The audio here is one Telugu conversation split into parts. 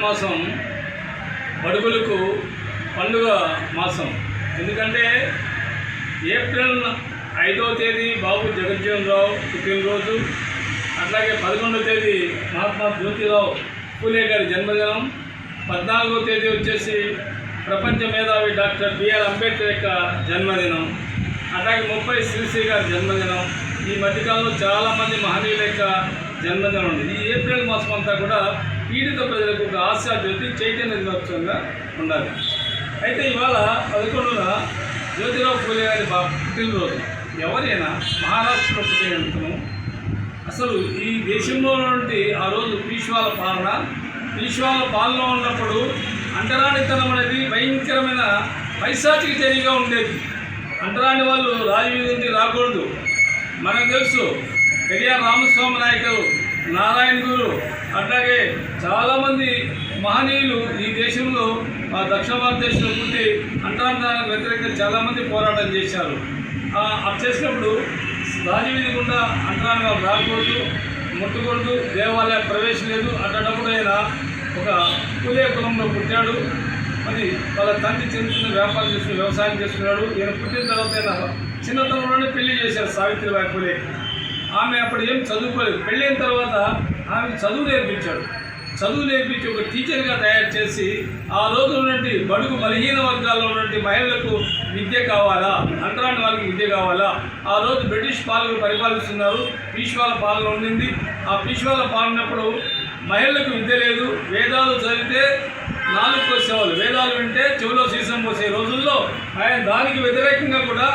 మాసం బడుగులకు పండుగ మాసం. ఎందుకంటే ఏప్రిల్ 5వ తేదీ బాబు జగజ్జీవన్ రావు పుట్టినరోజు, అట్లాగే 11వ తేదీ మహాత్మా జ్యోతిరావు పూలే గారి జన్మదినం, 14వ తేదీ వచ్చేసి ప్రపంచ మేధావి డాక్టర్ బిఆర్ అంబేద్కర్ యొక్క జన్మదినం, అట్లాగే 30 శ్రీశ్రీ గారి జన్మదినం. ఈ మధ్యకాలంలో చాలామంది మహనీయుల యొక్క జన్మదినం ఉంది. ఈ ఏప్రిల్ మాసం అంతా కూడా పీడిత ప్రజలకు ఒక ఆశాజ్యోతి చైతన్య దినోత్సవంగా ఉండాలి. అయితే ఇవాళ 11న జ్యోతిరావు పూలే గారి పుట్టినరోజు. ఎవరైనా మహారాష్ట్రలో పుట్టినందుకు అసలు ఈ దేశంలో నుండి ఆ రోజు పీష్వాల పాలన ఉన్నప్పుడు అంటరానితనం అనేది భయంకరమైన పైశాచిక చర్యగా ఉండేది. అంటరాని వాళ్ళు రాజవీధి నుండి రాకూడదు. మనకు తెలుసు పెరియార్ రామస్వామి నాయకులు, నారాయణ గురు, అట్లాగే చాలామంది మహనీయులు ఈ దేశంలో దక్షిణ భారతదేశంలో పుట్టి అంటరానితనానికి వ్యతిరేకంగా చాలామంది పోరాటం చేశారు. అది చేసినప్పుడు రాజవీధి గుండా అంటరాని వాళ్ళు రాకూడదు, ముట్టకూడదు, దేవాలయ ప్రవేశం లేదు. అట్లాంటప్పుడు ఆయన ఒక పూలే కులంలో పుట్టాడు. మరి వాళ్ళ తండ్రి చిన్న వ్యాపారం చేసుకుని వ్యవసాయం చేసుకున్నాడు. ఈయన పుట్టిన తర్వాత ఆయన చిన్నతనంలోనే పెళ్లి చేశారు సావిత్రిబాయి పూలే. ఆమె అప్పుడు ఏం చదువుకోలేదు. పెళ్ళైన తర్వాత ఆమె చదువు నేర్పించి ఒక టీచర్గా తయారు చేసి ఆ రోజు ఉన్నటువంటి బడుగు బలహీన వర్గాల్లో ఉన్నటువంటి మహిళలకు విద్య కావాలా, అంటరాని వాళ్ళకి విద్య కావాలా. ఆ రోజు బ్రిటిష్ పాలకులు పరిపాలిస్తున్నారు, పీష్వాల పాలన ఉండింది. ఆ పీష్వాల పాలనప్పుడు మహిళలకు విద్య లేదు. వేదాలు చదివితే నాలుగు కోసేవాళ్ళు, వేదాలు వింటే చెవిలో సీసం పోసే రోజుల్లో ఆయన దానికి వ్యతిరేకంగా కూడా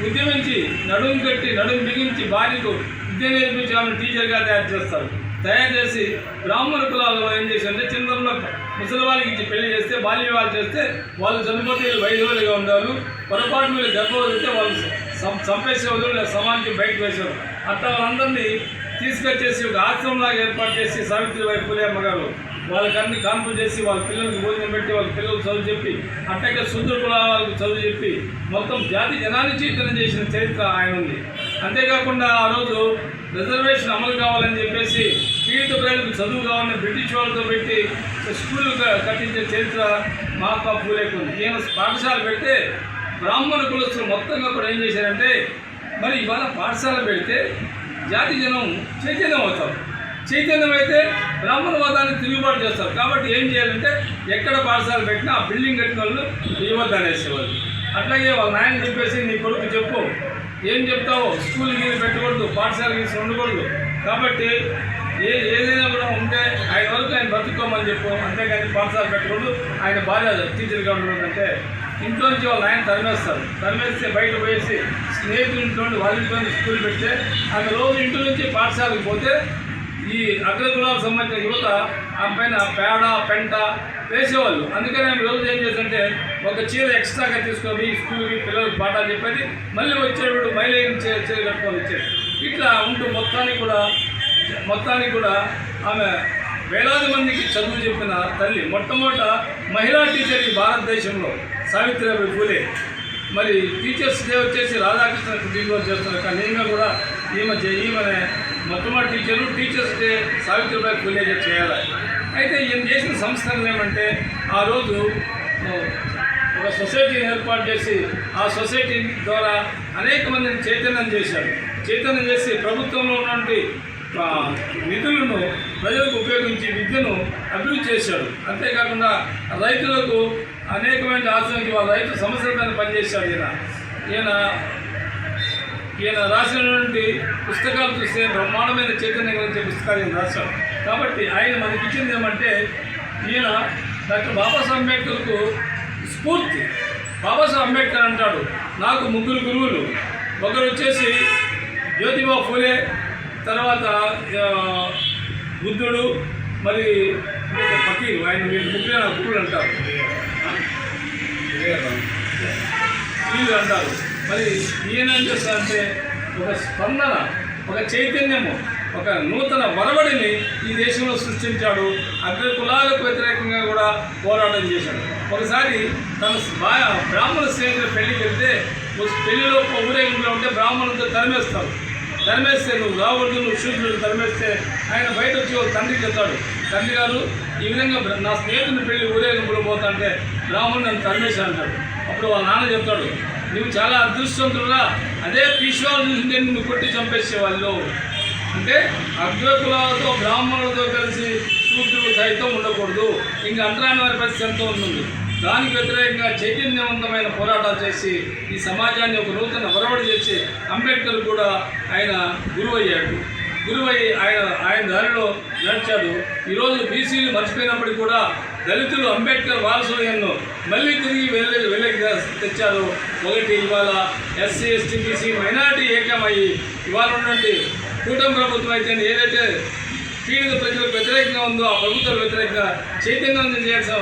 ఉద్యమించి నడుము బిగించి భార్యకు విద్య నేర్పించి ఆమె టీచర్గా తయారు చేసి బ్రాహ్మణ కులాల్లో ఏం చేశారంటే చిన్నలో ముసలి వాళ్ళకి ఇచ్చి పెళ్లి చేస్తే, బాల్య వివాహాలు చేస్తే వాళ్ళు చనిపోతే వైద్యులుగా ఉండేవాళ్ళు. పొరపాటు మీద గర్భవతి వాళ్ళు చంపేసేవాళ్ళు, లేదా సమాజానికి బయటకు వేసేవారు. అట్లా వాళ్ళందరినీ తీసుకొచ్చేసి ఒక ఆశ్రమంలాగా ఏర్పాటు చేసి సావిత్రిబాయి పూలే అమ్మగారు వాళ్ళకి అన్ని కాన్పు చేసి వాళ్ళ పిల్లలకు భోజనం పెట్టి వాళ్ళ పిల్లలకు చదువు చెప్పి, అట్లాగే శూద్ర కులాల వాళ్ళకి చదువు చెప్పి మొత్తం జాతి జనాన్ని చైతన్యం చేసిన చరిత్ర ఆయన ఉంది. అంతేకాకుండా ఆ రోజు రిజర్వేషన్ అమలు కావాలని చెప్పేసి పీడిత ప్రజలకు చదువు కావాలని బ్రిటిష్ వాళ్ళతో పెట్టి స్కూళ్ళు కట్టించే చరిత్ర మహాత్మా పూలేకు ఉంది. ఈయన పాఠశాల పెడితే బ్రాహ్మణ కులస్తులు మొత్తంగా కూడా ఏం చేశారంటే, మరి ఇవాళ పాఠశాల పెడితే జాతి జనం చైతన్యం అవుతారు. చైతన్యం అయితే బ్రాహ్మణవాదాన్ని తిరుగుబాటు చేస్తారు. కాబట్టి ఏం చేయాలంటే ఎక్కడ పాఠశాల పెట్టినా ఆ బిల్డింగ్ కట్టిన వాళ్ళు ఇవ్వద్దు అనేసేవాళ్ళు. అట్లాగే వాళ్ళ నాయన చెప్పేసి నీ కొడుకు చెప్పు, ఏం చెప్తావో స్కూల్ గీని పెట్టకూడదు, పాఠశాల గీసి ఉండకూడదు. కాబట్టి ఏదైనా కూడా ఉంటే ఆయన వరకు ఆయన బతుకోమని చెప్పు, అంతేగాని పాఠశాల పెట్టకూడదు, ఆయన భార్య టీచర్గా ఉండకూడదు అంటే ఇంట్లో నుంచి వాళ్ళు ఆయన తరిమేస్తే బయట పోయేసి స్నేహితుల ఇంట్లో వాళ్ళ ఇంట్లో స్కూల్ పెడితే ఆమె రోజు ఇంటి నుంచి పాఠశాలకు పోతే ఈ అగ్రకులాలకు సంబంధించిన యువత ఆమె పైన పేడ పెంట వేసేవాళ్ళు. అందుకని ఆమె రోజు ఏం చేస్తుంటే ఒక చీర ఎక్స్ట్రాగా తీసుకొని స్కూల్కి పిల్లలకు పాఠాలు చెప్పేది, మళ్ళీ వచ్చేవాడు మైలైన చీర కట్టుకొని వచ్చేది. ఇట్లా ఉంటూ మొత్తానికి కూడా ఆమె వేలాది మందికి చదువు చెప్పిన తల్లి. మొట్టమొదట మహిళా టీచర్ ఈ భారతదేశంలో సావిత్రిబాయి పూలే. మరి టీచర్స్ డే వచ్చేసి రాధాకృష్ణ పుట్టినరోజు చేస్తున్నారు. కానీ ఇంకా కూడా ఈమె మొట్టమొదటి టీచర్స్ డే సావిత్రిబాయి పూలే చేయాలి. అయితే ఈయన చేసిన సంస్కరణ ఏమంటే ఆ రోజు ఒక సొసైటీని ఏర్పాటు చేసి ఆ సొసైటీ ద్వారా అనేక మందిని చైతన్యం చేసి ప్రభుత్వంలో ఉన్నటువంటి నిధులను ప్రజలకు ఉపయోగించి విద్యను అభివృద్ధి చేశాడు. అంతేకాకుండా రైతులకు అనేకమైన ఆశ్రయించి వాళ్ళ రైతు సమస్యల పైన పనిచేశాడు. ఈయన రాసినటువంటి పుస్తకాలు చూస్తే బ్రహ్మాండమైన చైతన్యం గురించే పుస్తకాలు ఈయన రాశాడు. కాబట్టి ఆయన మనకి ఇచ్చింది ఏమంటే, ఈయన డాక్టర్ బాబాసాహెబ్ అంబేద్కర్కు స్ఫూర్తి. బాబాసాహెబ్ అంబేద్కర్ అంటాడు, నాకు 3 గురువులు. ఒకరు వచ్చేసి జ్యోతిబా పూలే, తర్వాత బుద్ధుడు, మరి ఫకీరు. ఆయన ముగ్గురు గురువులు అంటారు, వీళ్ళు అంటారు. మరి ఈయన ఏం చేస్తారంటే ఒక స్పందన, ఒక చైతన్యము, ఒక నూతన వరవడిని ఈ దేశంలో సృష్టించాడు. అగ్ర కులాలకు వ్యతిరేకంగా కూడా పోరాటం చేశాడు. ఒకసారి తన బ్రాహ్మణ స్నేహితులు పెళ్లికి వెళ్తే పెళ్లిలో ఊరేగింపులో ఉంటే బ్రాహ్మణులతో తరిమేస్తే నువ్వు రావద్దు, నువ్వు శూద్రుడు తరిమేస్తే ఆయన బయట వచ్చి వాళ్ళ తండ్రికి చెప్తాడు, తండ్రి గారు ఈ విధంగా నా స్నేహితుని పెళ్లి ఊరేగింపులో పోతుంటే బ్రాహ్మణుడు నన్ను తరిమేసి అంటాడు. అప్పుడు వాళ్ళ నాన్న చెప్తాడు, నువ్వు చాలా అదృష్టవంతుడురా, అదే పీష్వాలు చూసిందే నిన్ను కొట్టి చంపేసేవాళ్ళు. అంటే అగ్రకులాలతో బ్రాహ్మణులతో కలిసి శూద్రులు సైతం ఉండకూడదు, ఇంకా అంతరాని వారి పరిస్థితి ఎంతో ఉంటుంది. దానికి వ్యతిరేకంగా చైతన్యవంతమైన పోరాటాలు చేసి ఈ సమాజాన్ని ఒక నూతన ఒరవడి చేసి అంబేద్కర్ కూడా ఆయన గురువయ్యాడు. గురువై ఆయన దారిలో నడిచాడు. ఈరోజు బీసీలు మర్చిపోయినప్పటికీ కూడా దళితులు అంబేద్కర్ వారసులను మళ్ళీ తిరిగి వెళ్ళకి తెచ్చారు. ఒకటి ఇవాళ ఎస్సీ ఎస్టీ బీసీ మైనారిటీ ఏకమయ్యి ఇవాళ ఉన్నటువంటి కూటమి ప్రభుత్వం అయితే ఏదైతే పీడిత ప్రజలకు వ్యతిరేకంగా ఉందో ఆ ప్రభుత్వం వ్యతిరేకంగా చైతన్యవంతం చేయాల్సిన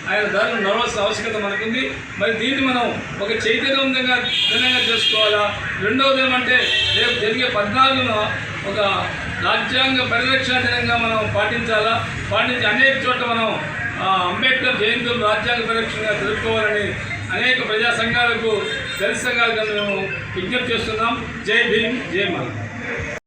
ఆయన దారిని నడవాల్సిన ఆవశ్యకత మనకుంది. మరి దీన్ని మనం ఒక చైతన్యవంతంగా భిన్నంగా చేసుకోవాలా. రెండవది ఏమంటే రేపు జరిగే 14న ఒక రాజ్యాంగ పరిరక్షణ దినంగా మనం పాటించి అనేక చోట్ల మనం అంబేద్కర్ జయంతులు రాజ్యాంగ పరిరక్షణగా జరుపుకోవాలని అనేక ప్రజా సంఘాలకు దళిత సంఘాలకు మేము విజ్ఞప్తి చేస్తున్నాం. జై భీమ్, జై మహారాజ్.